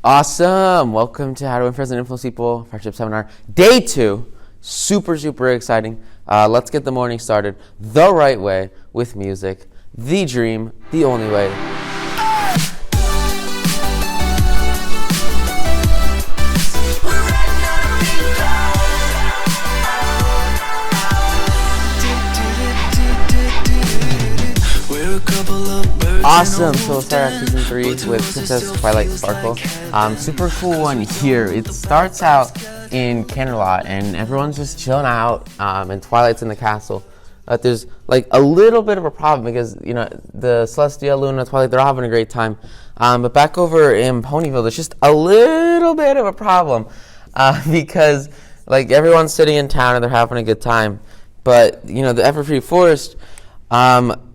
Awesome! Welcome to How to Impress and Influence People Friendship Seminar, Day 2. Super exciting. Let's get the morning started the right way with music. The dream, the only way. Awesome! So we'll start out season 3 with Princess Twilight Sparkle. Super cool one here. It starts out in Canterlot and everyone's just chilling out, and Twilight's in the castle. But there's like a little bit of a problem because, the Celestia, Luna, Twilight, they're all having a great time. But back over in Ponyville, there's just a little bit of a problem because like everyone's sitting in town and they're having a good time. But, the Everfree Forest,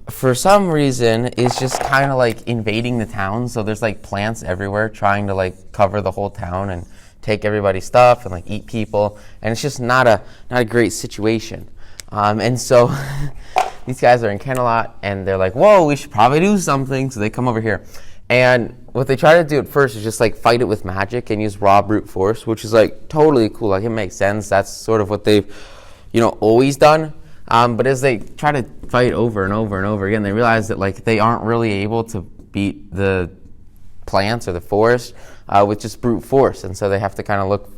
for some reason, is just kind of like invading the town. So there's like plants everywhere trying to like cover the whole town and take everybody's stuff and like eat people. And it's just not a great situation. And so these guys are in Canterlot and they're like, whoa, we should probably do something. So they come over here. And what they try to do at first is just like fight it with magic and use raw brute force, which is like totally cool. Like it makes sense. That's sort of what they've, always done. But as they try to fight over and over and over again, they realize that like they aren't really able to beat the plants or the forest with just brute force, and so they have to kind of look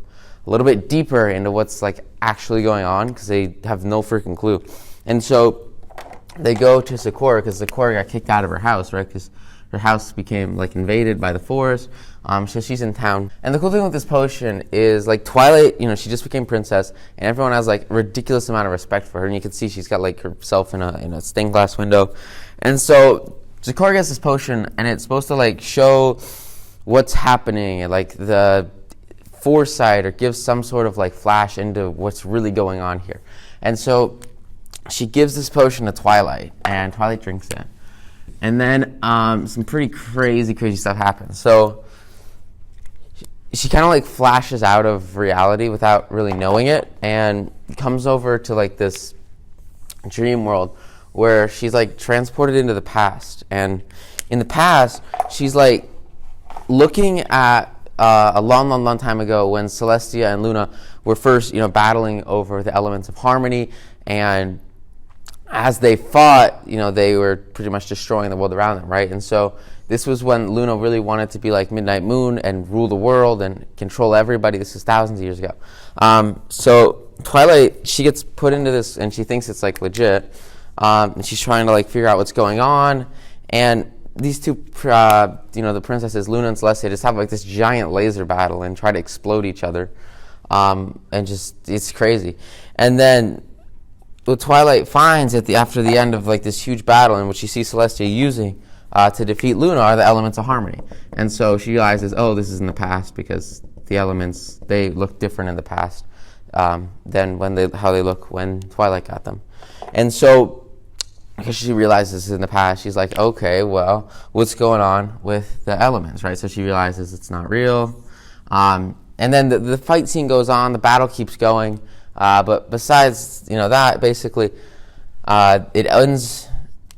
a little bit deeper into what's like actually going on because they have no freaking clue. And so they go to Sakura because Sakura got kicked out of her house, right? Because her house became like invaded by the forest. So she's in town. And the cool thing with this potion is like Twilight, she just became princess and everyone has like a ridiculous amount of respect for her. And you can see she's got like herself in a stained glass window. And so Sakura gets this potion and it's supposed to like show what's happening and like the foresight or give some sort of like flash into what's really going on here. And so she gives this potion to Twilight and Twilight drinks it. And then some pretty crazy stuff happens. So she kind of like flashes out of reality without really knowing it and comes over to like this dream world where she's like transported into the past. And in the past, she's like looking at a long time ago when Celestia and Luna were first, battling over the elements of harmony. And as they fought, they were pretty much destroying the world around them, right? And so this was when Luna really wanted to be like Midnight Moon and rule the world and control everybody. This is thousands of years ago. So Twilight, she gets put into this and she thinks it's like legit. And she's trying to like figure out what's going on. And these two, the princesses, Luna and Celestia, just have like this giant laser battle and try to explode each other. And just, it's crazy. And then what Twilight finds after the end of like this huge battle in which she sees Celestia using to defeat Luna are the elements of harmony. And so she realizes, this is in the past because the elements, they look different in the past than how they look when Twilight got them. And so because she realizes this is in the past, she's like, okay, well, what's going on with the elements, right? So she realizes it's not real. And then the fight scene goes on, the battle keeps going. But besides, that, basically, it ends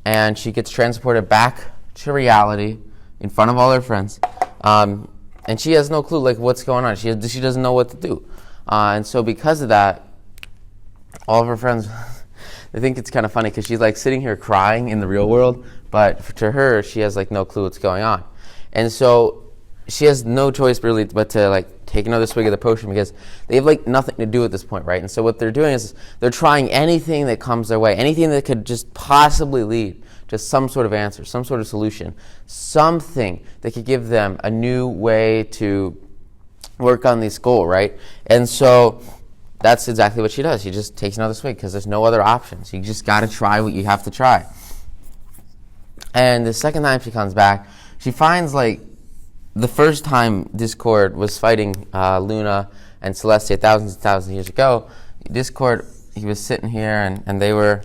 and she gets transported back to reality in front of all her friends. And she has no clue, like, what's going on. She doesn't know what to do. And so because of that, all of her friends, they think it's kind of funny because she's, like, sitting here crying in the real world. But to her, she has, like, no clue what's going on. And so she has no choice really but to like take another swig of the potion because they have like nothing to do at this point, right? And so what they're doing is they're trying anything that comes their way, anything that could just possibly lead to some sort of answer, some sort of solution, something that could give them a new way to work on this goal, right? And so that's exactly what she does. She just takes another swig because there's no other options. You just got to try what you have to try. And the second time she comes back, she finds like the first time Discord was fighting Luna and Celestia thousands of years ago, Discord, he was sitting here and they were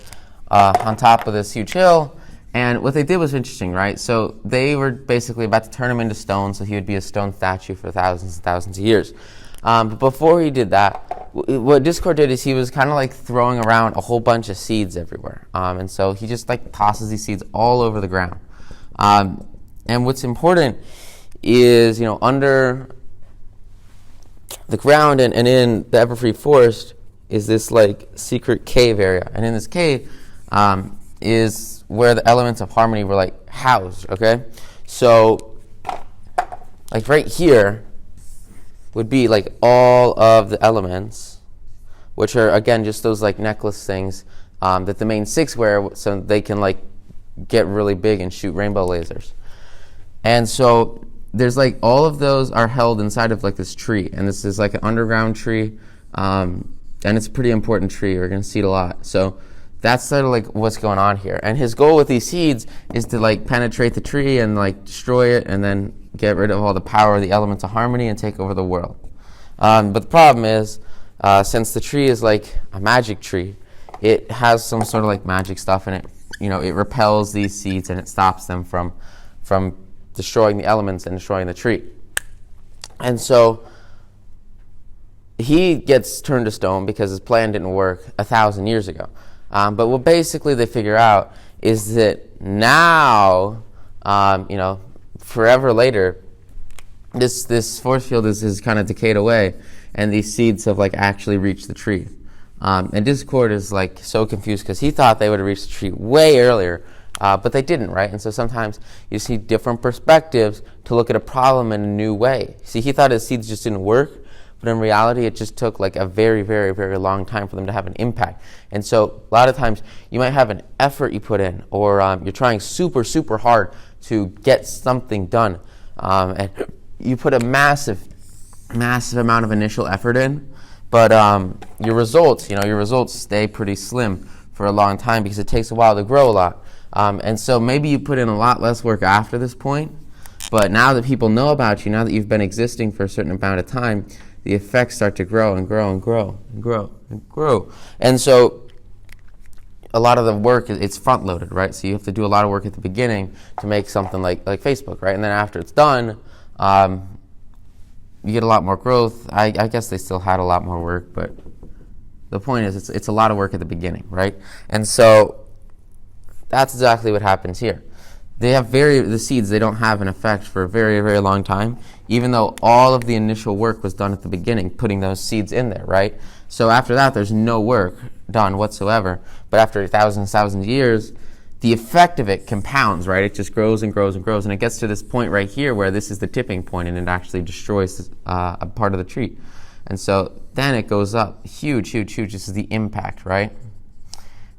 on top of this huge hill. And what they did was interesting, right? So they were basically about to turn him into stone so he would be a stone statue for thousands and thousands of years. But before he did that, what Discord did is he was kind of like throwing around a whole bunch of seeds everywhere. And so he just like tosses these seeds all over the ground. And what's important is, under the ground and in the Everfree Forest is this like secret cave area, and in this cave is where the elements of harmony were like housed. Okay, so like right here would be like all of the elements, which are again just those like necklace things that the main six wear, so they can like get really big and shoot rainbow lasers. And so there's like all of those are held inside of like this tree, and this is like an underground tree, and it's a pretty important tree. We're gonna see it a lot. So that's sort of like what's going on here. And his goal with these seeds is to like penetrate the tree and like destroy it, and then get rid of all the power of the elements of harmony and take over the world. But the problem is, since the tree is like a magic tree, it has some sort of like magic stuff in it. It repels these seeds and it stops them from destroying the elements and destroying the tree. And so he gets turned to stone because his plan didn't work 1,000 years ago. But what basically they figure out is that now, forever later, this force field is kind of decayed away, and these seeds have like actually reached the tree. And Discord is like so confused because he thought they would have reached the tree way earlier, but they didn't, right? And so sometimes you see different perspectives to look at a problem in a new way. See, he thought his seeds just didn't work, but in reality, it just took like a very, very, very long time for them to have an impact. And so a lot of times you might have an effort you put in, or you're trying super, super hard to get something done, and you put a massive, massive amount of initial effort in, but your results stay pretty slim for a long time because it takes a while to grow a lot. And so maybe you put in a lot less work after this point, but now that people know about you, now that you've been existing for a certain amount of time, the effects start to grow and grow and grow and grow and grow. And so a lot of the work, it's front-loaded, right? So you have to do a lot of work at the beginning to make something like Facebook, right? And then after it's done, you get a lot more growth. I guess they still had a lot more work, but the point is it's a lot of work at the beginning, right? And so that's exactly what happens here. They have the seeds, they don't have an effect for a very, very long time, even though all of the initial work was done at the beginning, putting those seeds in there, right? So after that, there's no work done whatsoever. But after thousands of years, the effect of it compounds, right? It just grows and grows and grows, and it gets to this point right here where this is the tipping point, and it actually destroys a part of the tree. And so then it goes up, huge, huge, huge. This is the impact, right?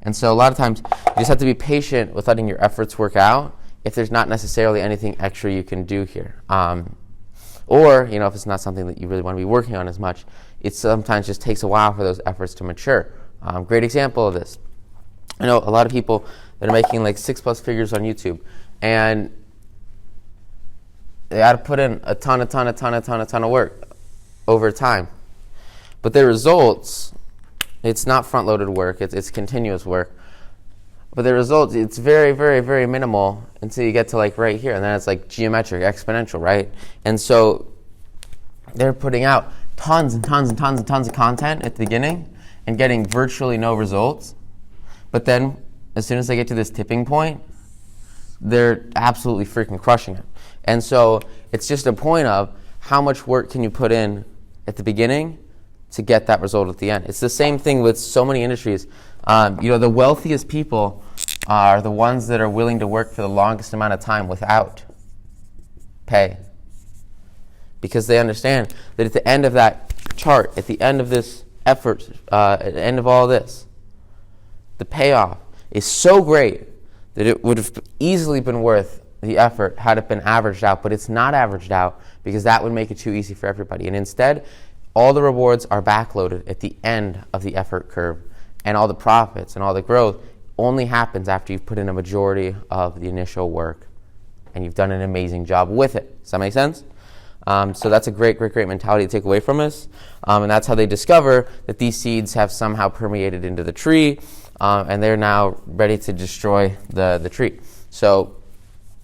And so a lot of times, you just have to be patient with letting your efforts work out if there's not necessarily anything extra you can do here. Or, if it's not something that you really want to be working on as much, it sometimes just takes a while for those efforts to mature. Great example of this. I know a lot of people that are making like 6+ figures on YouTube, and they got to put in a ton of work over time. But their results, it's not front-loaded work, it's continuous work. But the results, it's very, very, very minimal until you get to like right here, and then it's like geometric, exponential, right? And so they're putting out tons of content at the beginning and getting virtually no results. But then as soon as they get to this tipping point, they're absolutely freaking crushing it. And so it's just a point of how much work can you put in at the beginning to get that result at the end. It's the same thing with so many industries. The wealthiest people are the ones that are willing to work for the longest amount of time without pay. Because they understand that at the end of that chart, at the end of this effort, at the end of all this, the payoff is so great that it would have easily been worth the effort had it been averaged out, but it's not averaged out because that would make it too easy for everybody. And instead, all the rewards are backloaded at the end of the effort curve, and all the profits and all the growth only happens after you've put in a majority of the initial work and you've done an amazing job with it. Does that make sense? So that's a great mentality to take away from us. And that's how they discover that these seeds have somehow permeated into the tree, and they're now ready to destroy the tree. So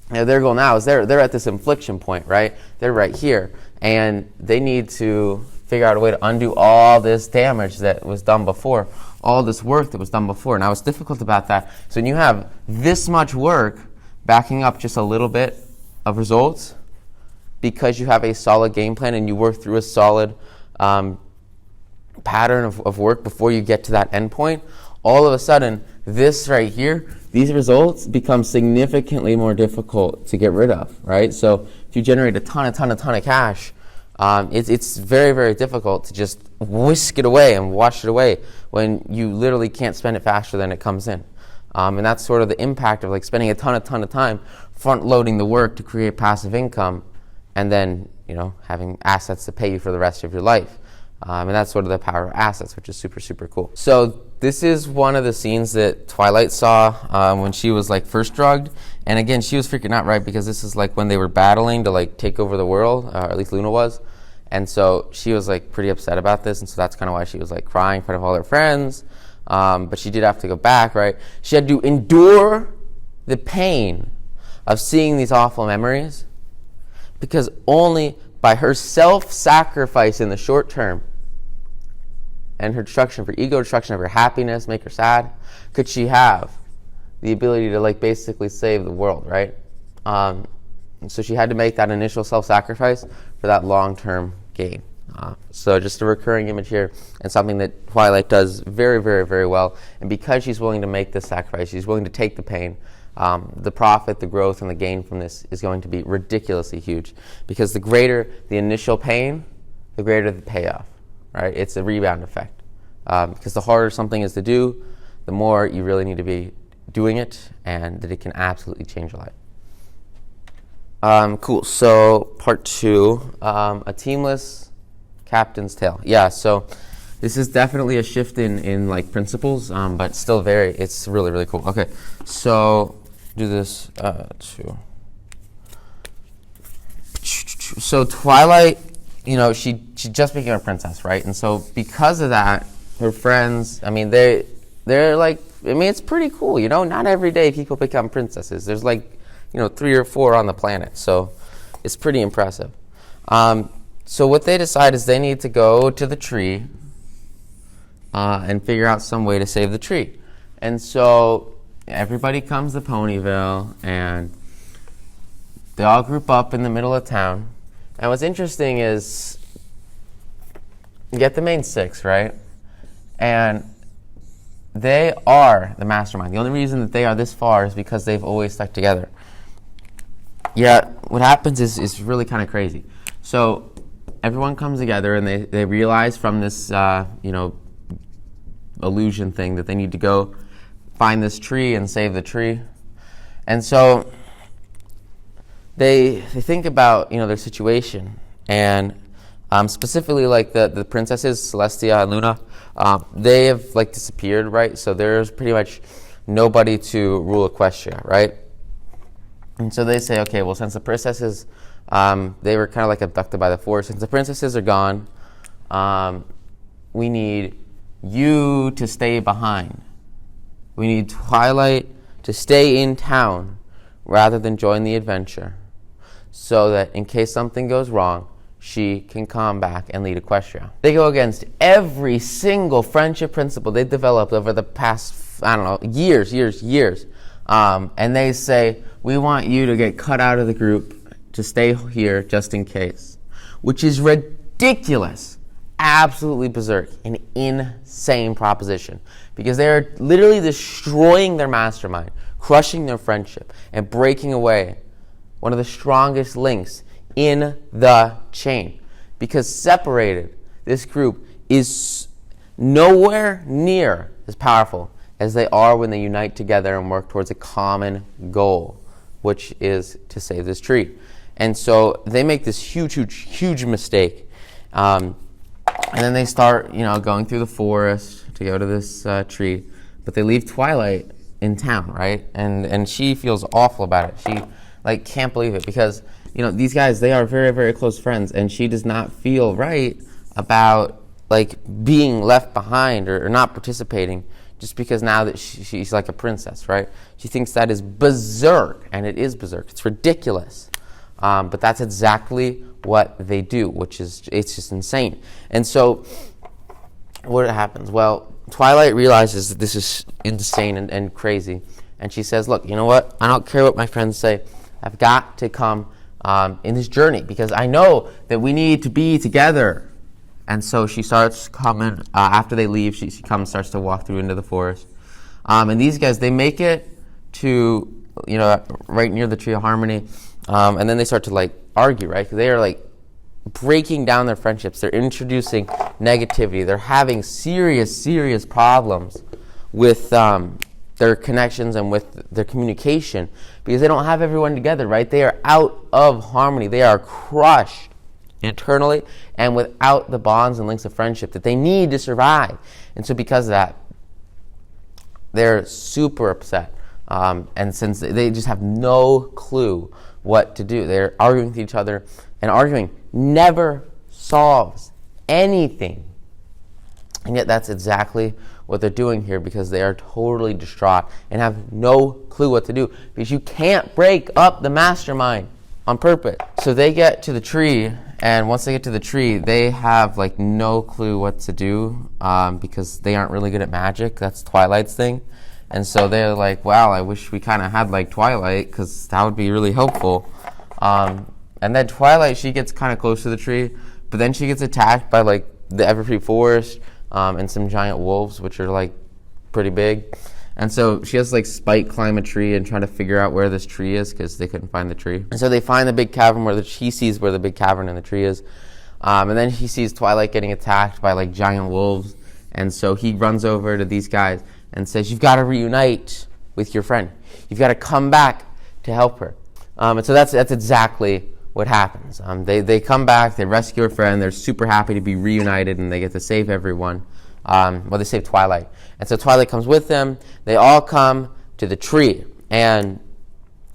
their goal now is they're at this inflection point, right? They're right here, and they need to figure out a way to undo all this damage that was done before, all this work that was done before. Now, what's difficult about that, so when you have this much work backing up just a little bit of results, because you have a solid game plan and you work through a solid pattern of work before you get to that endpoint, all of a sudden, this right here, these results become significantly more difficult to get rid of, right? So if you generate a ton of cash, it's very, very difficult to just whisk it away and wash it away when you literally can't spend it faster than it comes in. And that's sort of the impact of like spending a ton of time front-loading the work to create passive income, and then having assets to pay you for the rest of your life. And that's sort of the power of assets, which is super, super cool. So this is one of the scenes that Twilight saw when she was like first drugged. And again, she was freaking out, right? Because this is like when they were battling to like take over the world, or at least Luna was. And so she was like pretty upset about this. And so that's kind of why she was like crying in front of all her friends. But she did have to go back, right? She had to endure the pain of seeing these awful memories, because only by her self-sacrifice in the short term and her destruction of her ego, destruction of her happiness, make her sad, could she have the ability to like basically save the world, right? So she had to make that initial self-sacrifice for that long-term gain. So just a recurring image here, and something that Twilight does very, very, very well. And because she's willing to make this sacrifice, she's willing to take the pain, the profit, the growth, and the gain from this is going to be ridiculously huge. Because the greater the initial pain, the greater the payoff, right? It's a rebound effect. Because the harder something is to do, the more you really need to be doing it, and that it can absolutely change your life. Cool. So part 2, a teamless captain's tale. Yeah, so this is definitely a shift in like principles, but still it's really, really cool. Okay, so do this too. So Twilight, she just became a princess, right? And so because of that, her friends, they're like, it's pretty cool, not every day people become princesses. There's like, 3 or 4 on the planet, so it's pretty impressive. So what they decide is they need to go to the tree and figure out some way to save the tree. And so everybody comes to Ponyville, and they all group up in the middle of town. And what's interesting is you get the main 6, right? And they are the mastermind. The only reason that they are this far is because they've always stuck together. Yeah, what happens is really kind of crazy. So everyone comes together, and they realize from this illusion thing that they need to go find this tree and save the tree. And so they think about their situation, and specifically like the princesses Celestia and Luna, they have like disappeared, right? So there's pretty much nobody to rule Equestria, right? And so they say, okay, well, since the princesses, they were kind of like abducted by the Force. Since the princesses are gone, we need you to stay behind. We need Twilight to stay in town rather than join the adventure, so that in case something goes wrong, she can come back and lead Equestria. They go against every single friendship principle they developed over the past, years. And they say, we want you to get cut out of the group to stay here just in case, which is ridiculous, absolutely berserk, an insane proposition, because they're literally destroying their mastermind, crushing their friendship, and breaking away one of the strongest links in the chain. Because separated, this group is nowhere near as powerful as they are when they unite together and work towards a common goal, which is to save this tree. And so they make this huge mistake. And then they start, going through the forest to go to this tree. But they leave Twilight in town, right? And she feels awful about it. She can't believe it, because these guys, they are very, very close friends, and she does not feel right about being left behind or not participating just because now that she's like a princess, right? She thinks that is berserk, and it is berserk. It's ridiculous. But that's exactly what they do, it's just insane. And so what happens? Well, Twilight realizes that this is insane and crazy, and she says, look, you know what? I don't care what my friends say. I've got to come in this journey, because I know that we need to be together. And so she starts coming, after they leave, she comes, starts to walk through into the forest. And these guys, they make it to, right near the Tree of Harmony. And then they start to, argue, right? Because they are, breaking down their friendships. They're introducing negativity. They're having serious problems with their connections and with their communication because they don't have everyone together, right? They are out of harmony. They are crushed internally and without the bonds and links of friendship that they need to survive. And so because of that, they're super upset. And since they just have no clue what to do, they're arguing with each other, and arguing never solves anything. And yet that's exactly what they're doing here, because they are totally distraught and have no clue what to do, because you can't break up the mastermind on purpose. So they get to the tree, and once they get to the tree, they have no clue what to do, because they aren't really good at magic. That's Twilight's thing. And so they're like, wow, I wish we kind of had Twilight, because that would be really helpful. And then Twilight, she gets kind of close to the tree, but then she gets attacked by the Everfree Forest and some giant wolves, which are pretty big. And so she has Spike climb a tree and try to figure out where this tree is, because they couldn't find the tree. And so they find the big cavern where he sees where the big cavern in the tree is. And then he sees Twilight getting attacked by giant wolves. And so he runs over to these guys and says, you've got to reunite with your friend. You've got to come back to help her. And so that's exactly what happens. They come back, they rescue her friend, they're super happy to be reunited, and they get to save everyone. They save Twilight. And so Twilight comes with them. They all come to the tree. And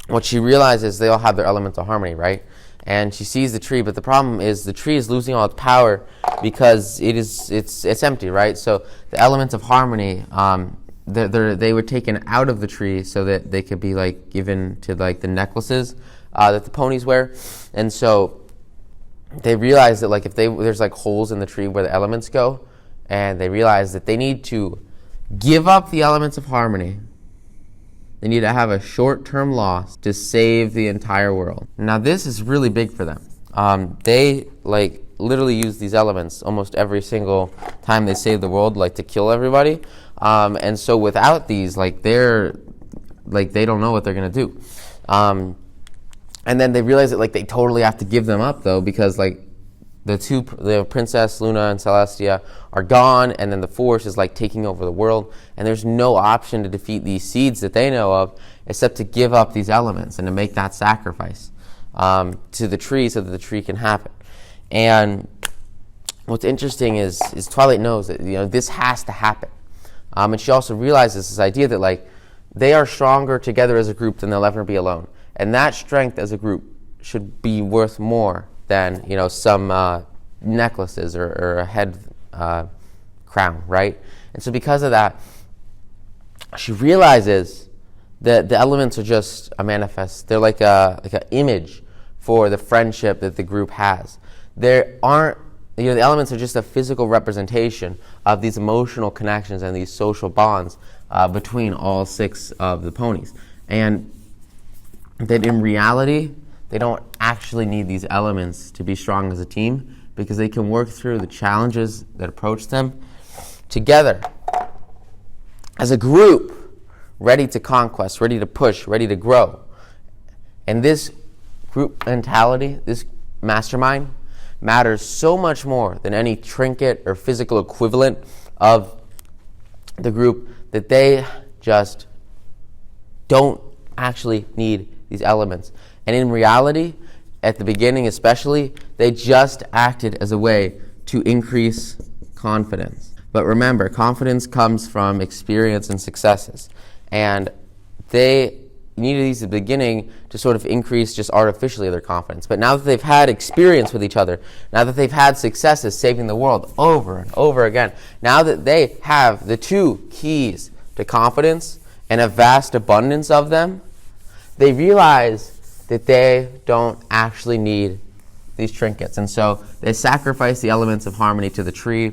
what she realizes, they all have their elemental harmony, right? And she sees the tree, but the problem is the tree is losing all its power because it's empty, right? So the elements of harmony, they were taken out of the tree so that they could be given to the necklaces that the ponies wear. And so they realize that if there's holes in the tree where the elements go, and they realize that they need to give up the elements of harmony. They need to have a short-term loss to save the entire world. Now this is really big for them. They literally use these elements almost every single time they save the world, to kill everybody. And so without these, they don't know what they're gonna do. And then they realize that they totally have to give them up though, because the Princess Luna and Celestia are gone, and then the Force is taking over the world, and there's no option to defeat these seeds that they know of except to give up these elements and to make that sacrifice to the tree so that the tree can happen. And what's interesting is Twilight knows that this has to happen, and she also realizes this idea that they are stronger together as a group than they'll ever be alone, and that strength as a group should be worth more than some necklaces or a head crown, right? And so because of that, she realizes that the elements are just a manifest. They're like an image for the friendship that the group has. There aren't, the elements are just a physical representation of these emotional connections and these social bonds between all 6 of the ponies. And that in reality, they don't actually need these elements to be strong as a team, because they can work through the challenges that approach them together as a group, ready to conquest, ready to push, ready to grow. And this group mentality, this mastermind, matters so much more than any trinket or physical equivalent of the group, that they just don't actually need these elements. And in reality, at the beginning especially, they just acted as a way to increase confidence. But remember, confidence comes from experience and successes. And they needed these at the beginning to sort of increase just artificially their confidence. But now that they've had experience with each other, now that they've had successes saving the world over and over again, now that they have the 2 keys to confidence and a vast abundance of them, they realize that they don't actually need these trinkets. And so they sacrifice the elements of harmony to the tree,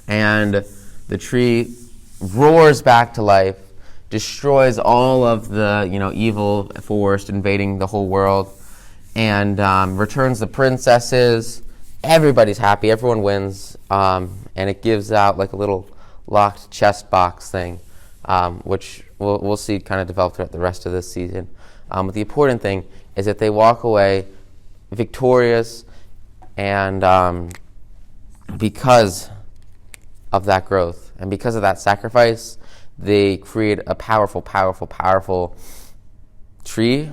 and the tree roars back to life, destroys all of the evil forest invading the whole world, and returns the princesses everybody's happy, everyone wins, and it gives out like a little locked chest box thing, which we'll see kind of develop throughout the rest of this season. But the important thing is that they walk away victorious, and because of that growth and because of that sacrifice, they create a powerful tree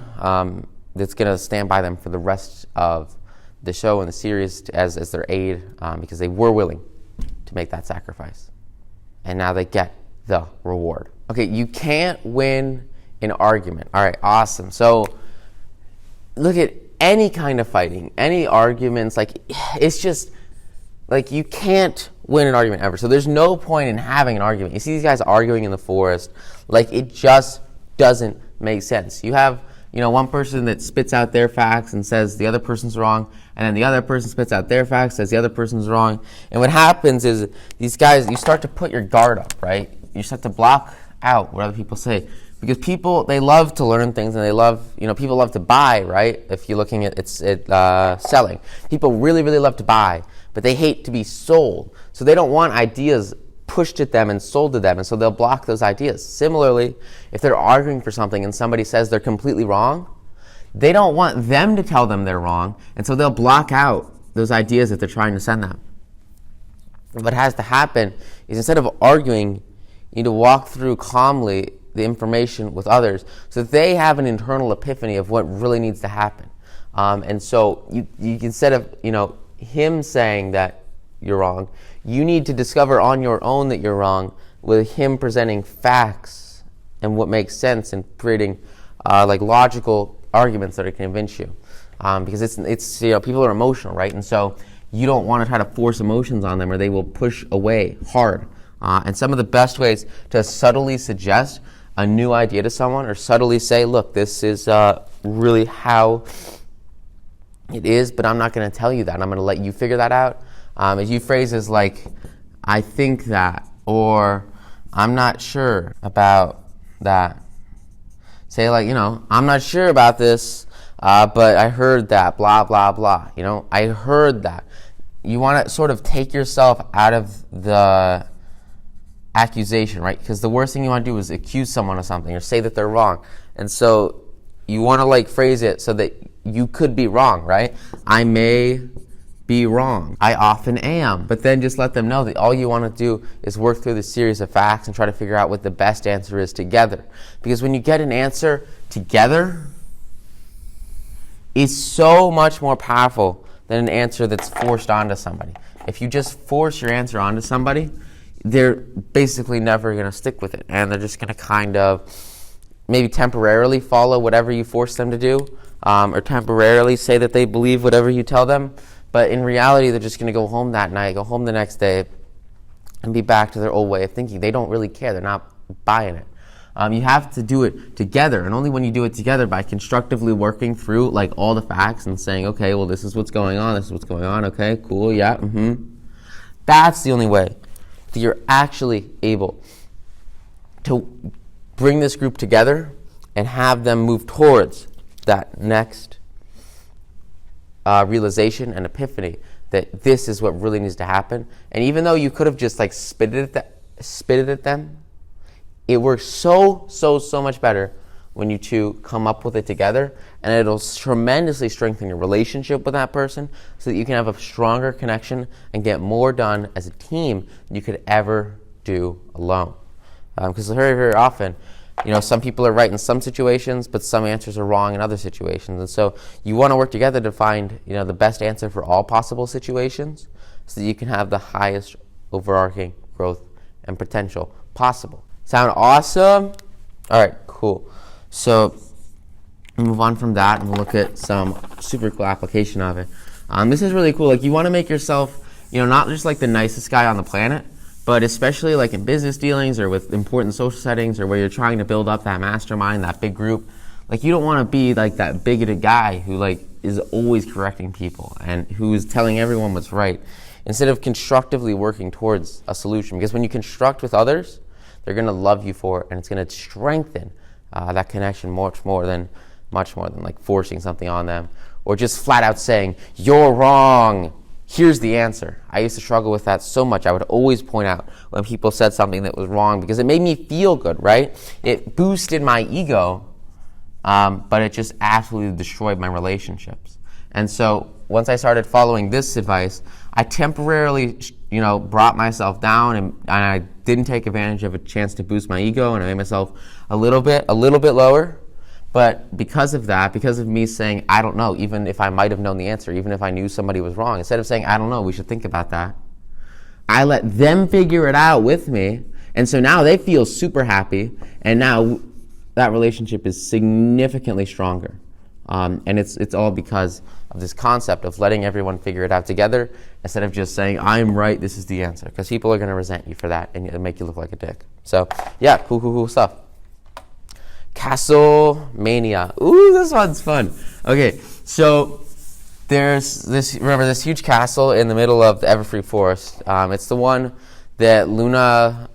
that's going to stand by them for the rest of the show and the series as their aid, because they were willing to make that sacrifice. And now they get the reward. Okay, you can't win an argument. All right, awesome. So look at any kind of fighting, any arguments, like it's just like you can't win an argument ever. So there's no point in having an argument. You see these guys arguing in the forest, like it just doesn't make sense. You have, one person that spits out their facts and says the other person's wrong, and then the other person spits out their facts, says the other person's wrong. And what happens is these guys, you start to put your guard up, right? You start to block out what other people say. Because people, they love to learn things, and they love, people love to buy, right? If you're looking at selling. People really, really love to buy, but they hate to be sold. So they don't want ideas pushed at them and sold to them, and so they'll block those ideas. Similarly, if they're arguing for something and somebody says they're completely wrong, they don't want them to tell them they're wrong, and so they'll block out those ideas that they're trying to send them. What has to happen is instead of arguing, you need to walk through calmly the information with others so that they have an internal epiphany of what really needs to happen. And so you instead of him saying that you're wrong, you need to discover on your own that you're wrong with him presenting facts and what makes sense and creating like logical arguments that are going to convince you. Because it's people are emotional, right? And so you don't want to try to force emotions on them or they will push away hard. And some of the best ways to subtly suggest a new idea to someone or subtly say, look, this is really how it is, but I'm not going to tell you that. I'm going to let you figure that out. As you phrases like, I think that, or I'm not sure about that. Say like, I'm not sure about this, but I heard that, blah, blah, blah. I heard that. You want to sort of take yourself out of the accusation, right? Because the worst thing you want to do is accuse someone of something or say that they're wrong. And so you want to phrase it so that you could be wrong, right? I may be wrong. I often am. But then just let them know that all you want to do is work through the series of facts and try to figure out what the best answer is together. Because when you get an answer together, it's so much more powerful than an answer that's forced onto somebody. If you just force your answer onto somebody, they're basically never going to stick with it. And they're just going to kind of maybe temporarily follow whatever you force them to do, or temporarily say that they believe whatever you tell them. But in reality, they're just going to go home that night, go home the next day, and be back to their old way of thinking. They don't really care. They're not buying it. You have to do it together, and only when you do it together by constructively working through all the facts and saying, okay, well, this is what's going on, okay, cool, yeah, That's the only way that you're actually able to bring this group together and have them move towards that next realization and epiphany that this is what really needs to happen. And even though you could have just spitted at them, it works so much better when you two come up with it together, and it'll tremendously strengthen your relationship with that person so that you can have a stronger connection and get more done as a team than you could ever do alone. Because very, very often, some people are right in some situations, but some answers are wrong in other situations. And so you want to work together to find, the best answer for all possible situations so that you can have the highest overarching growth and potential possible. Sound awesome? All right, cool. So we'll move on from that, and we'll look at some super cool application of it. This is really cool. You want to make yourself, not just the nicest guy on the planet, but especially in business dealings or with important social settings or where you're trying to build up that mastermind, that big group. You don't want to be that bigoted guy who is always correcting people and who is telling everyone what's right instead of constructively working towards a solution. Because when you construct with others, they're going to love you for it, and it's going to strengthen that connection much more than forcing something on them or just flat out saying, you're wrong. here's the answer. I used to struggle with that so much. I would always point out when people said something that was wrong because it made me feel good, right? It boosted my ego, but it just absolutely destroyed my relationships. And so once I started following this advice, I temporarily, brought myself down and I didn't take advantage of a chance to boost my ego, and I made myself a little bit lower. But because of that, because of me saying, I don't know, even if I might have known the answer, even if I knew somebody was wrong, instead of saying, I don't know, we should think about that, I let them figure it out with me. And so now they feel super happy, and now that relationship is significantly stronger. And it's all because of this concept of letting everyone figure it out together instead of just saying, I'm right, this is the answer. Because people are going to resent you for that and it'll make you look like a dick. So, yeah, cool stuff. Castle Mania. Ooh, this one's fun. Okay, so there's this huge castle in the middle of the Everfree Forest. It's the one that Luna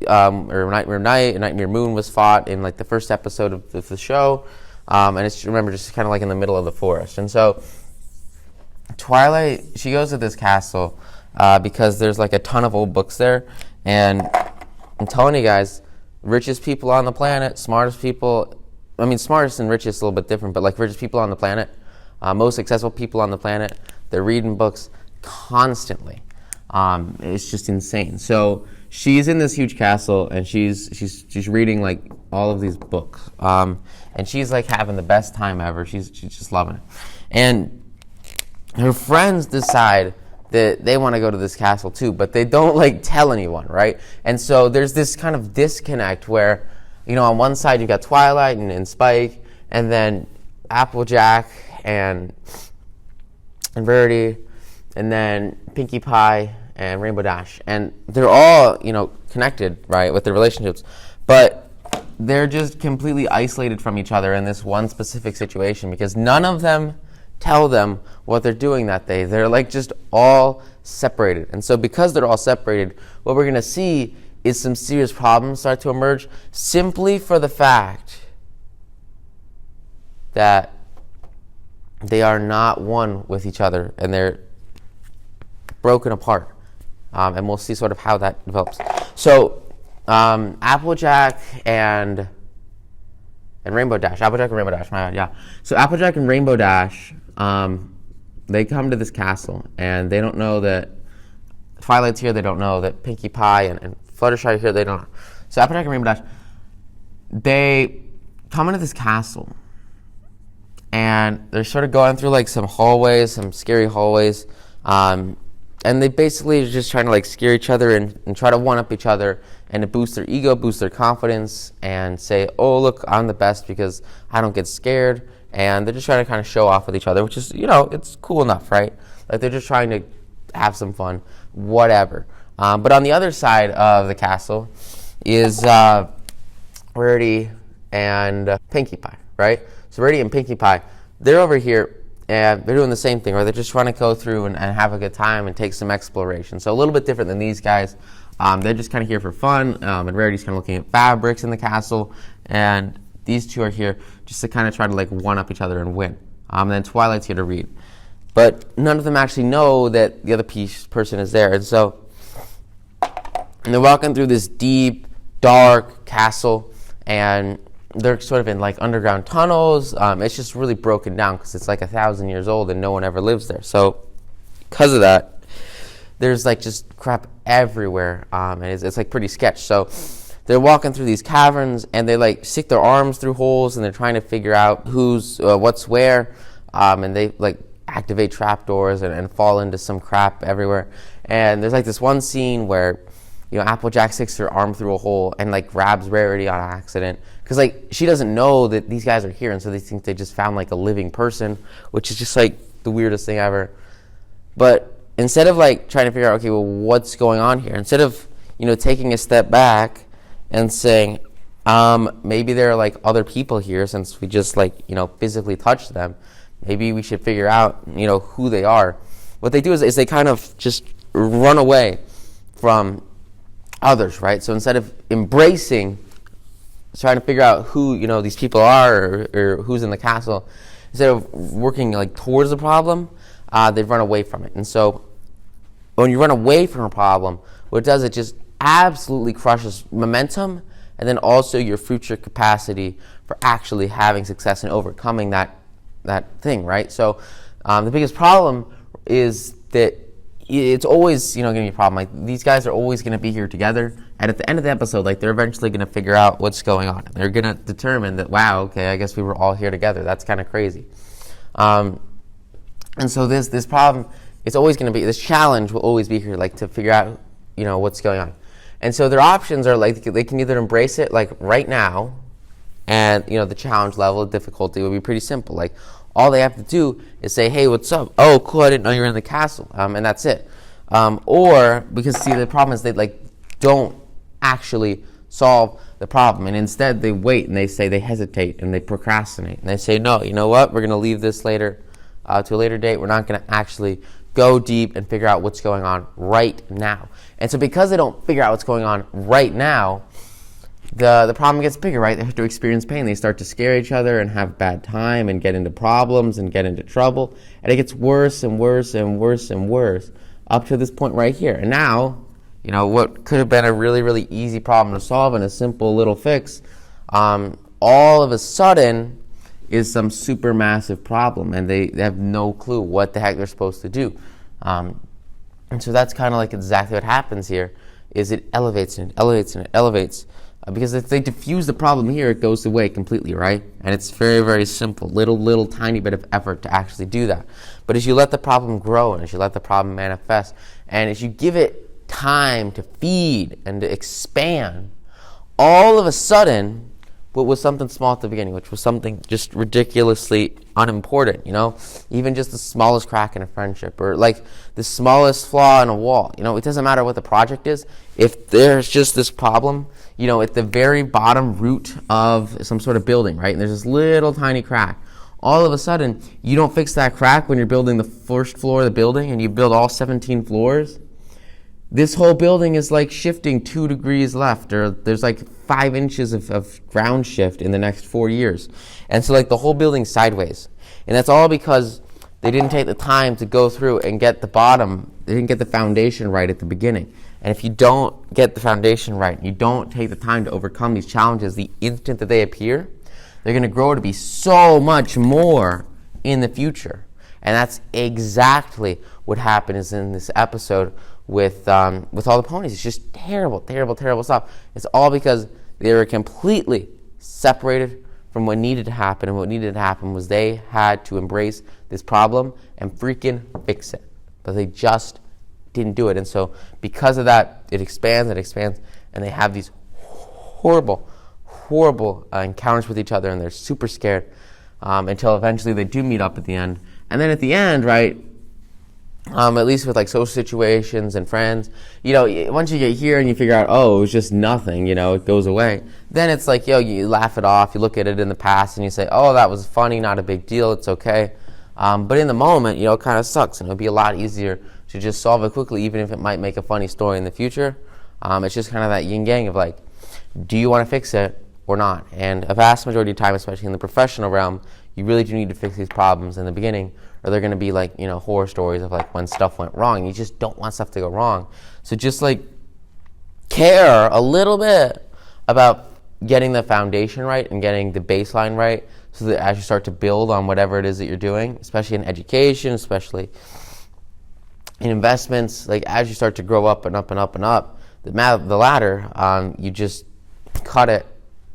or Nightmare Moon was fought in like the first episode of the show. And it's, remember, just kind of like in the middle of the forest. And so Twilight, she goes to this castle because there's like a ton of old books there. And I'm telling you guys, richest people on the planet, smartest and richest a little bit different, but like richest people on the planet, most successful people on the planet, they're reading books constantly. It's just insane. So she's in this huge castle and she's reading like all of these books. And she's like having the best time ever. She's just loving it. And her friends decide that they want to go to this castle too, but they don't like tell anyone, right? And so there's this kind of disconnect where, on one side you've got Twilight and Spike, and then Applejack and Verity, and then Pinkie Pie and Rainbow Dash. And they're all, connected, right, with their relationships. But they're just completely isolated from each other in this one specific situation because none of them tell them what they're doing that day. They're like just all separated. And so because they're all separated, what we're going to see is some serious problems start to emerge simply for the fact that they are not one with each other and they're broken apart. And we'll see sort of how that develops. So Applejack and Rainbow Dash. So Applejack and Rainbow Dash, they come to this castle, and they don't know that Twilight's here. They don't know that Pinkie Pie and Fluttershy are here. They don't know. So Applejack and Rainbow Dash, they come into this castle, and they're sort of going through like some scary hallways, and they basically are just trying to like scare each other and try to one-up each other and to boost their ego, boost their confidence, and say, oh, look, I'm the best because I don't get scared. And they're just trying to kind of show off with each other, which is, it's cool enough, right? Like they're just trying to have some fun, whatever. But on the other side of the castle is Rarity and Pinkie Pie, right? So Rarity and Pinkie Pie, they're over here. And they're doing the same thing, right? They're just trying to go through and have a good time and take some exploration. So a little bit different than these guys. They're just kind of here for fun. And Rarity's kind of looking at fabrics in the castle. And these two are here just to kind of try to like one-up each other and win. And then Twilight's here to read. But none of them actually know that the other person is there. And so they're walking through this deep, dark castle. And they're sort of in like underground tunnels. It's just really broken down because it's like 1,000 years old and no one ever lives there. So because of that, there's like just crap everywhere, and it's like pretty sketch. So they're walking through these caverns and they like stick their arms through holes and they're trying to figure out who's what's where, and they like activate trapdoors and fall into some crap everywhere. And there's like this one scene where Applejack sticks her arm through a hole and like grabs Rarity on accident because like she doesn't know that these guys are here, and so they think they just found like a living person, which is just like the weirdest thing ever. But instead of like trying to figure out, okay, well, what's going on here, instead of taking a step back and saying, maybe there are like other people here since we just like physically touched them, maybe we should figure out who they are. What they do is they kind of just run away from others, right? So instead of embracing, trying to figure out who these people are or who's in the castle, instead of working like towards the problem, they run away from it. And so But when you run away from a problem, what it does, it just absolutely crushes momentum and then also your future capacity for actually having success and overcoming that thing, right? So the biggest problem is that it's always, going to be a problem. Like, these guys are always going to be here together, and at the end of the episode, like, they're eventually going to figure out what's going on. They're going to determine that, wow, okay, I guess we were all here together. That's kind of crazy. And so this problem, it's always going to be, this challenge will always be here, like, to figure out, what's going on. And so their options are, like, they can either embrace it, like, right now, and, the challenge level of difficulty would be pretty simple. Like, all they have to do is say, hey, what's up? Oh, cool, I didn't know you were in the castle. And that's it. Or, because, see, the problem is they, don't actually solve the problem. And instead, they wait, and they hesitate, and they procrastinate. And they say, no, you know what? We're going to leave this later to a later date. We're not going to actually go deep and figure out what's going on right now. And so because they don't figure out what's going on right now, the problem gets bigger, right? They have to experience pain. They start to scare each other and have bad time and get into problems and get into trouble. And it gets worse and worse and worse and worse up to this point right here. And now, what could have been a really, really easy problem to solve and a simple little fix, all of a sudden is some super massive problem, and they have no clue what the heck they're supposed to do. And so that's kind of like exactly what happens here, is it elevates and it elevates and it elevates. Because if they diffuse the problem here, it goes away completely, right? And it's very, very simple, little tiny bit of effort to actually do that. But as you let the problem grow and as you let the problem manifest, and as you give it time to feed and to expand, all of a sudden, what was something small at the beginning, which was something just ridiculously unimportant, even just the smallest crack in a friendship, or like the smallest flaw in a wall, it doesn't matter what the project is. If there's just this problem, at the very bottom root of some sort of building, right, and there's this little tiny crack, all of a sudden, you don't fix that crack when you're building the first floor of the building and you build all 17 floors. This whole building is like shifting 2 degrees left, or there's like 5 inches of ground shift in the next 4 years. And so like the whole building's sideways. And that's all because they didn't take the time to go through and get the bottom, they didn't get the foundation right at the beginning. And if you don't get the foundation right, you don't take the time to overcome these challenges the instant that they appear, they're going to grow to be so much more in the future. And that's exactly what happens in this episode with all the ponies. It's just terrible, terrible, terrible stuff. It's all because they were completely separated from what needed to happen, and what needed to happen was they had to embrace this problem and freaking fix it. But they just didn't do it. And so because of that, it expands, and they have these horrible encounters with each other, and they're super scared until eventually they do meet up at the end. And then at the end, right, at least with like social situations and friends, once you get here and you figure out, oh, it was just nothing, it goes away, then it's like, you laugh it off, you look at it in the past and you say, oh, that was funny, not a big deal, it's okay. But in the moment, it kind of sucks, and it'll be a lot easier to just solve it quickly, even if it might make a funny story in the future. It's just kind of that yin-yang of like, do you want to fix it or not? And a vast majority of time, especially in the professional realm, you really do need to fix these problems in the beginning, or they're going to be like, horror stories of like when stuff went wrong. You just don't want stuff to go wrong. So just like care a little bit about getting the foundation right and getting the baseline right, so that as you start to build on whatever it is that you're doing, especially in education, especially in investments, like as you start to grow up and up and up and up the ladder, you just cut it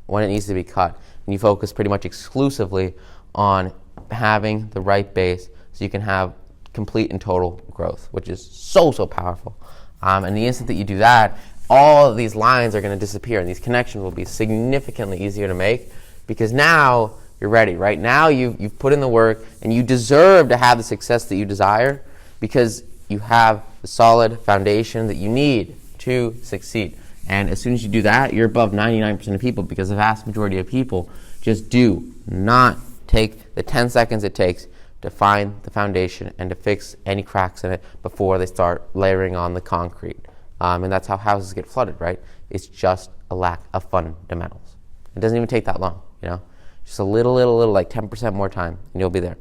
when it needs to be cut, and you focus pretty much exclusively on having the right base so you can have complete and total growth, which is so powerful. And the instant that you do that, all of these lines are going to disappear, and these connections will be significantly easier to make, because now you're ready. Right now you've put in the work, and you deserve to have the success that you desire, because you have the solid foundation that you need to succeed. And as soon as you do that, you're above 99% of people, because the vast majority of people just do not take the 10 seconds it takes to find the foundation and to fix any cracks in it before they start layering on the concrete. And that's how houses get flooded, right? It's just a lack of fundamentals. It doesn't even take that long, Just a little, like 10% more time, and you'll be there.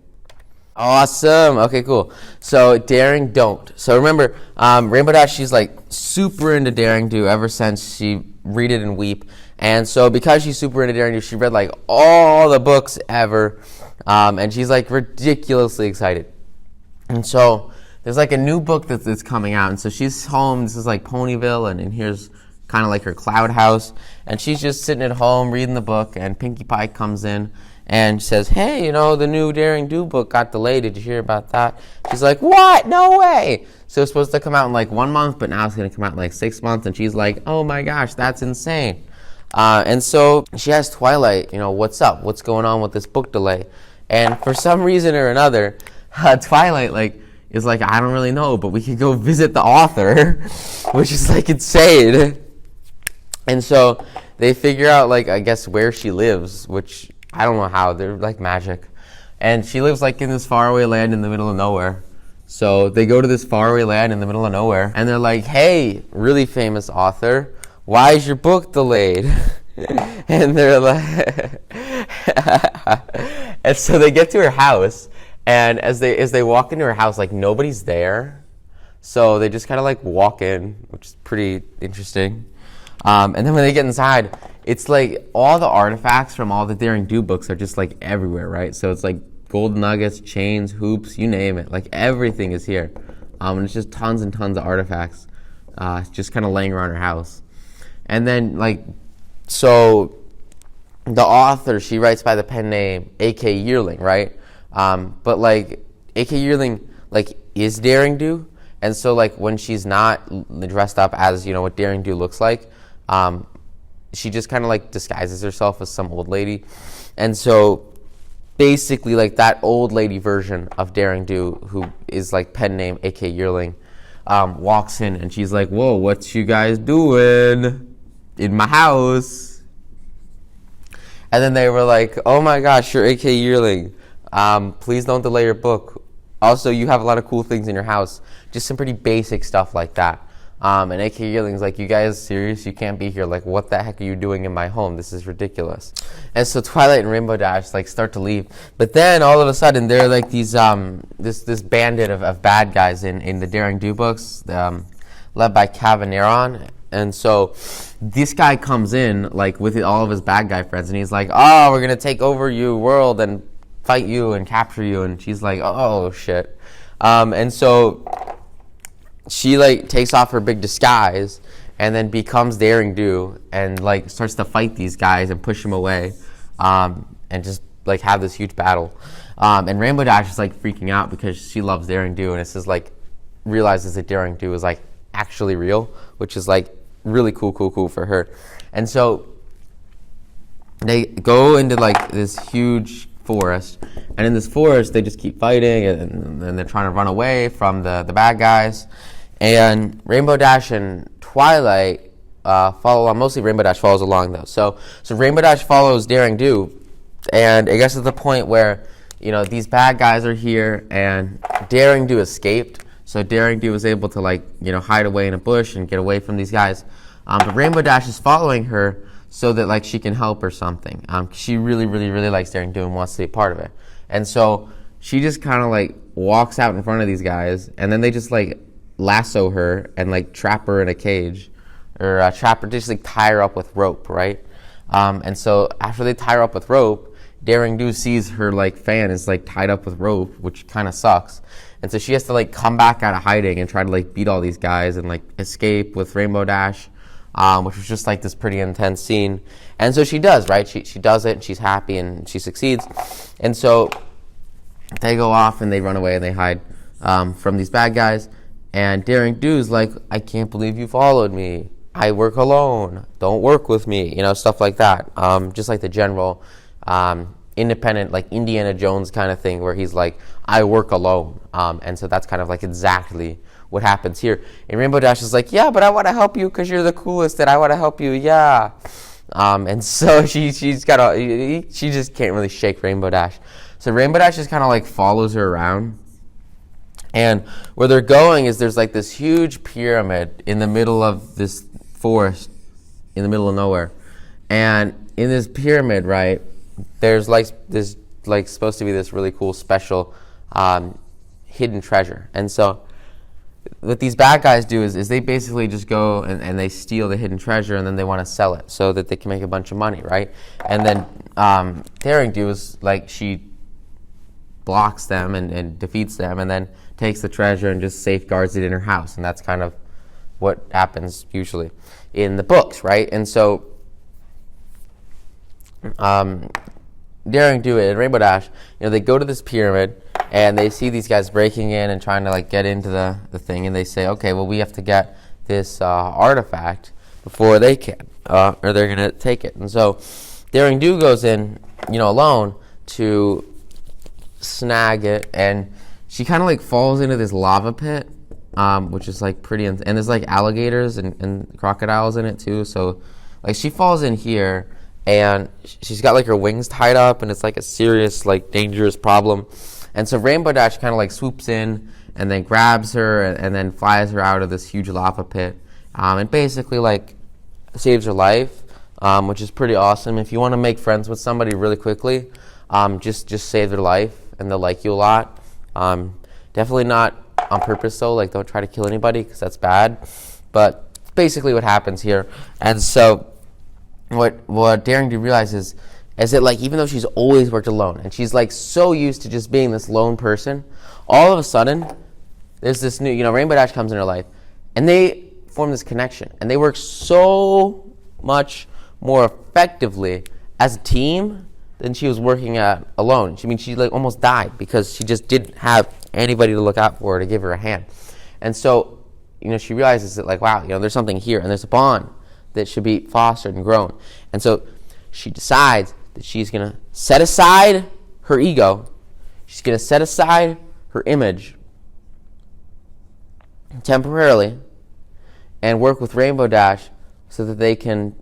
Awesome. Okay, cool. So Daring Don't. So remember, Rainbow Dash, she's like super into Daring Do ever since she Read It and Weep. And so because she's super into Daring Do, she read like all the books ever. And she's like ridiculously excited. And so there's like a new book that's coming out. And so she's home. This is like Ponyville. And here's kind of like her cloud house. And she's just sitting at home reading the book. And Pinkie Pie comes in and says, hey, you know, the new Daring Do book got delayed. Did you hear about that? She's like, what? No way. So it's supposed to come out in like 1 month, but now it's going to come out in like 6 months. And she's like, oh my gosh, that's insane. And so she asks Twilight, you know, what's up? What's going on with this book delay? And for some reason or another, Twilight like is like, I don't really know, but we could go visit the author, which is like insane. And so they figure out like, I guess, where she lives, which I don't know how. They're like magic. And she lives like in this faraway land in the middle of nowhere. So they go to this faraway land in the middle of nowhere. And they're like, hey, really famous author, why is your book delayed? And they're like... And so they get to her house. And as they walk into her house, like nobody's there. So they just kind of like walk in, which is pretty interesting. And then when they get inside, it's like all the artifacts from all the Daring Do books are just like everywhere, right? So it's like gold nuggets, chains, hoops, you name it. Like everything is here. And it's just tons and tons of artifacts just kind of laying around her house. And then like, so the author, she writes by the pen name A.K. Yearling, right? But like A.K. Yearling like is Daring Do. And so like when she's not dressed up as, you know, what Daring Do looks like, she just kind of like disguises herself as some old lady. And so basically like that old lady version of Daring Do, who is like pen name A.K. Yearling, walks in and she's like, whoa, what you guys doing in my house? And then they were like, oh my gosh, you're A.K. Yearling. Please don't delay your book. Also, you have a lot of cool things in your house. Just some pretty basic stuff like that. And A.K. Yearling's like, you guys serious? You can't be here. Like, what the heck are you doing in my home? This is ridiculous. And so Twilight and Rainbow Dash like start to leave. But then all of a sudden there are like these this bandit of bad guys in the Daring Do books, led by Cavaneron. And so this guy comes in like with all of his bad guy friends, and he's like, oh, we're gonna take over your world and fight you and capture you. And she's like, oh shit. And so she like takes off her big disguise and then becomes Daring Do and like starts to fight these guys and push them away, and just like have this huge battle. And Rainbow Dash is like freaking out because she loves Daring Do, and it's just like realizes that Daring Do is like actually real, which is like really cool for her. And so they go into like this huge forest, and in this forest they just keep fighting, and they're trying to run away from the bad guys. And Rainbow Dash and Twilight follow along. Mostly Rainbow Dash follows along though. So Rainbow Dash follows Daring Do, and it gets to the point where, you know, these bad guys are here and Daring Do escaped. So Daring Do was able to like, you know, hide away in a bush and get away from these guys. But Rainbow Dash is following her so that like she can help or something. She really likes Daring Do and wants to be a part of it. And so she just kind of like walks out in front of these guys, and then they just like lasso her and like trap her in a cage, or trap her, just like tie her up with rope, right? And so after they tie her up with rope, Daring Do sees her like fan is like tied up with rope, which kind of sucks. And so she has to like come back out of hiding and try to like beat all these guys and like escape with Rainbow Dash, which was just like this pretty intense scene. And so she does, right? She does it, and she's happy and she succeeds. And so they go off and they run away and they hide from these bad guys. And Daring Do's like, I can't believe you followed me. I work alone. Don't work with me. You know, stuff like that. Just like the general independent, like Indiana Jones kind of thing, where he's like, I work alone. And so that's kind of like exactly what happens here. And Rainbow Dash is like, yeah, but I want to help you because you're the coolest, and I want to help you, yeah. And so she just can't really shake Rainbow Dash. So Rainbow Dash just kind of like follows her around. And where they're going is there's like this huge pyramid in the middle of this forest, in the middle of nowhere. And in this pyramid, right, there's like this, like supposed to be this really cool special hidden treasure. And so what these bad guys do is they basically just go and they steal the hidden treasure, and then they want to sell it so that they can make a bunch of money, right? And then Daring Do is like, she blocks them and defeats them, and then takes the treasure and just safeguards it in her house. And that's kind of what happens usually in the books, right? And so Daring Do and Rainbow Dash, they go to this pyramid, and they see these guys breaking in and trying to like get into the thing, and they say, okay, well, we have to get this artifact before they can, or they're gonna take it. And so Daring Do goes in, alone to snag it, and she kind of like falls into this lava pit, which is like pretty, and there's like alligators and crocodiles in it too. So like she falls in here, and she's got like her wings tied up, and it's like a serious, like dangerous problem. And so Rainbow Dash kind of like swoops in and then grabs her and then flies her out of this huge lava pit, and basically like saves her life, which is pretty awesome. If you want to make friends with somebody really quickly, just save their life and they'll like you a lot. Definitely not on purpose though, like don't try to kill anybody because that's bad. But basically what happens here. And so what Daring Do realizes is that like even though she's always worked alone and she's like so used to just being this lone person, all of a sudden there's this new, Rainbow Dash comes in her life, and they form this connection, and they work so much more effectively as a team than she was working at alone. She like almost died because she just didn't have anybody to look out for her to give her a hand. And so, she realizes that like, wow, there's something here, and there's a bond that should be fostered and grown. And so she decides that she's going to set aside her ego. She's going to set aside her image temporarily and work with Rainbow Dash so that they can,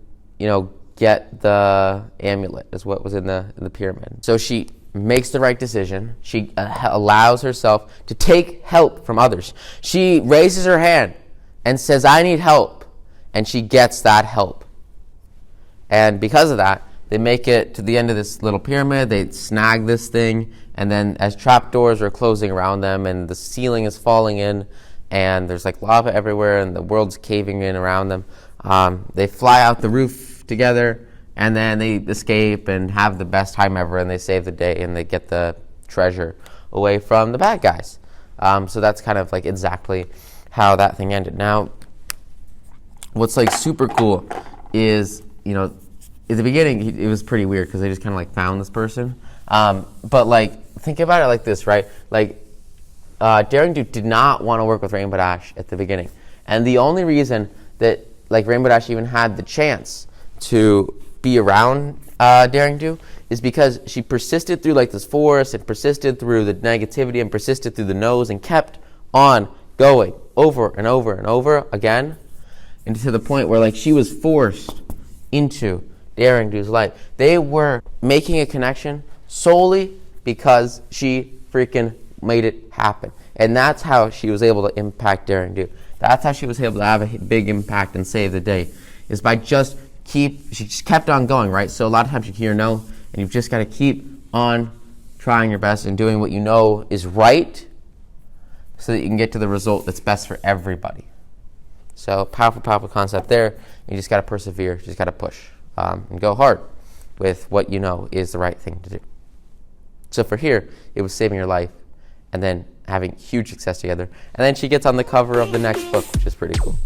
get the amulet, is what was in the pyramid. So she makes the right decision. She allows herself to take help from others. She raises her hand and says, I need help. And she gets that help. And because of that, they make it to the end of this little pyramid. They snag this thing. And then as trapdoors are closing around them and the ceiling is falling in and there's like lava everywhere and the world's caving in around them, they fly out the roof together, and then they escape and have the best time ever, and they save the day, and they get the treasure away from the bad guys. So that's kind of like exactly how that thing ended. Now, what's like super cool is, at the beginning, it was pretty weird because they just kind of like found this person. But like, think about it like this, right? Like, Daring Do did not want to work with Rainbow Dash at the beginning. And the only reason that like Rainbow Dash even had the chance to be around Daring Do is because she persisted through like this forest and persisted through the negativity and persisted through the no's and kept on going over and over and over again, and to the point where like she was forced into Daring Do's life. They were making a connection solely because she freaking made it happen. And that's how she was able to impact Daring Do. That's how she was able to have a big impact and save the day, is by she just kept on going, right? So a lot of times you hear no, and you've just got to keep on trying your best and doing what you know is right so that you can get to the result that's best for everybody. So powerful, powerful concept there. You just got to persevere. You just got to push and go hard with what you know is the right thing to do. So for here, it was saving her life and then having huge success together. And then she gets on the cover of the next book, which is pretty cool.